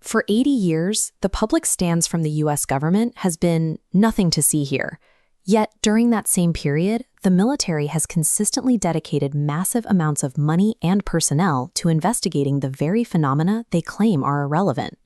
For 80 years, the public stance from the U.S. government has been nothing to see here. Yet, during that same period, the military has consistently dedicated massive amounts of money and personnel to investigating the very phenomena they claim are irrelevant.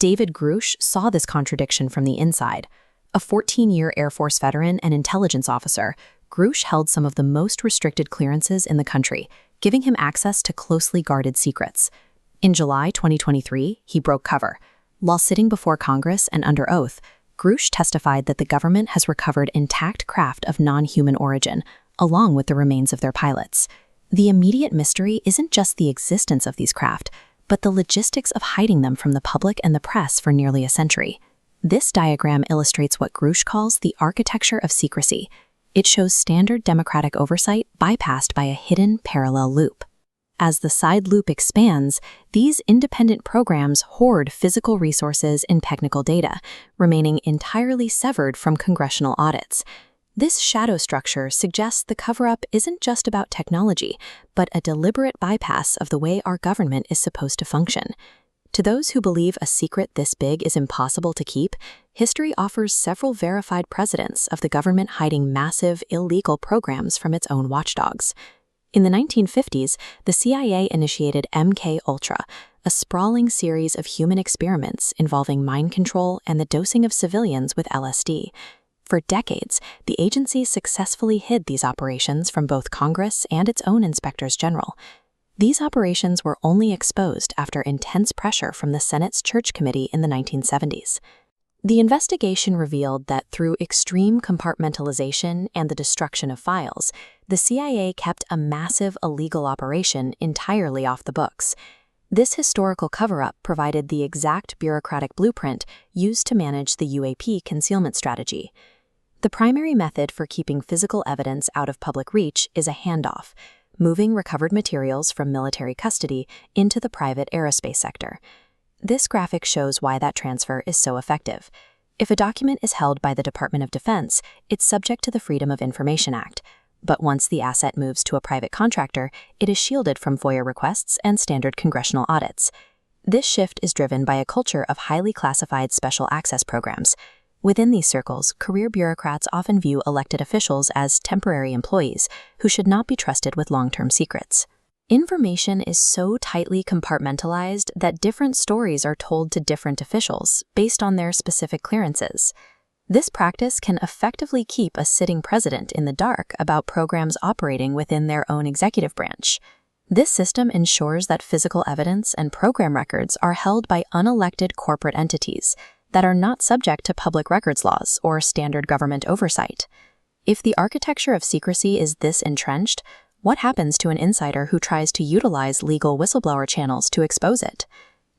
David Grusch saw this contradiction from the inside. A 14-year Air Force veteran and intelligence officer, Grusch held some of the most restricted clearances in the country, giving him access to closely guarded secrets. In July 2023, he broke cover. While sitting before Congress and under oath, Grusch testified that the government has recovered intact craft of non-human origin, along with the remains of their pilots. The immediate mystery isn't just the existence of these craft, but the logistics of hiding them from the public and the press for nearly a century. This diagram illustrates what Grusch calls the architecture of secrecy. It shows standard democratic oversight bypassed by a hidden parallel loop. As the side loop expands, these independent programs hoard physical resources and technical data, remaining entirely severed from congressional audits. This shadow structure suggests the cover-up isn't just about technology, but a deliberate bypass of the way our government is supposed to function. To those who believe a secret this big is impossible to keep, history offers several verified precedents of the government hiding massive, illegal programs from its own watchdogs. In the 1950s, the CIA initiated MK-Ultra, a sprawling series of human experiments involving mind control and the dosing of civilians with LSD. For decades, the agency successfully hid these operations from both Congress and its own inspectors general. These operations were only exposed after intense pressure from the Senate's Church Committee in the 1970s. The investigation revealed that through extreme compartmentalization and the destruction of files, the CIA kept a massive illegal operation entirely off the books. This historical cover-up provided the exact bureaucratic blueprint used to manage the UAP concealment strategy. The primary method for keeping physical evidence out of public reach is a handoff, moving recovered materials from military custody into the private aerospace sector. This graphic shows why that transfer is so effective. If a document is held by the Department of Defense, it's subject to the Freedom of Information Act. But once the asset moves to a private contractor, it is shielded from FOIA requests and standard congressional audits. This shift is driven by a culture of highly classified special access programs. Within these circles, career bureaucrats often view elected officials as temporary employees who should not be trusted with long-term secrets. Information is so tightly compartmentalized that different stories are told to different officials based on their specific clearances. This practice can effectively keep a sitting president in the dark about programs operating within their own executive branch. This system ensures that physical evidence and program records are held by unelected corporate entities that are not subject to public records laws or standard government oversight. If the architecture of secrecy is this entrenched, what happens to an insider who tries to utilize legal whistleblower channels to expose it?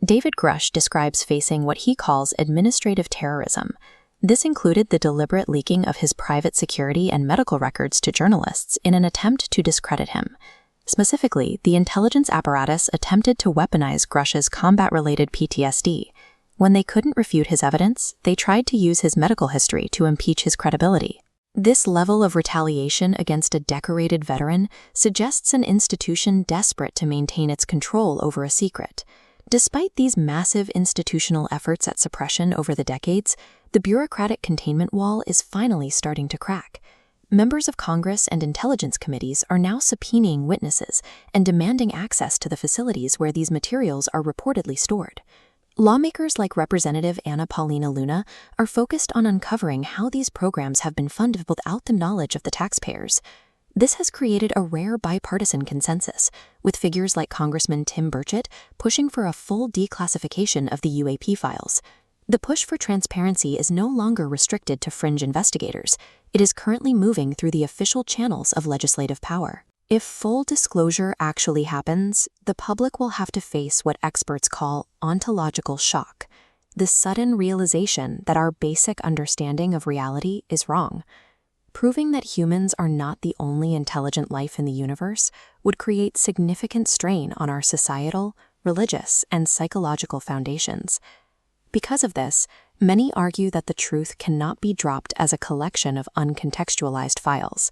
David Grusch describes facing what he calls administrative terrorism. This included the deliberate leaking of his private security and medical records to journalists in an attempt to discredit him. Specifically, the intelligence apparatus attempted to weaponize Grusch's combat-related PTSD. When they couldn't refute his evidence, they tried to use his medical history to impeach his credibility. This level of retaliation against a decorated veteran suggests an institution desperate to maintain its control over a secret. Despite these massive institutional efforts at suppression over the decades, the bureaucratic containment wall is finally starting to crack. Members of Congress and intelligence committees are now subpoenaing witnesses and demanding access to the facilities where these materials are reportedly stored. Lawmakers like Representative Anna Paulina Luna are focused on uncovering how these programs have been funded without the knowledge of the taxpayers. This has created a rare bipartisan consensus, with figures like Congressman Tim Burchett pushing for a full declassification of the UAP files. The push for transparency is no longer restricted to fringe investigators. It is currently moving through the official channels of legislative power. If full disclosure actually happens, the public will have to face what experts call ontological shock, the sudden realization that our basic understanding of reality is wrong. Proving that humans are not the only intelligent life in the universe would create significant strain on our societal, religious, and psychological foundations. Because of this, many argue that the truth cannot be dropped as a collection of uncontextualized files.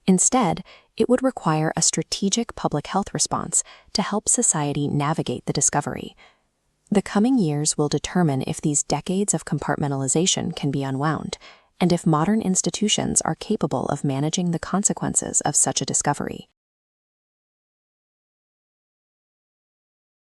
Instead, it would require a strategic public health response to help society navigate the discovery. The coming years will determine if these decades of compartmentalization can be unwound, and if modern institutions are capable of managing the consequences of such a discovery.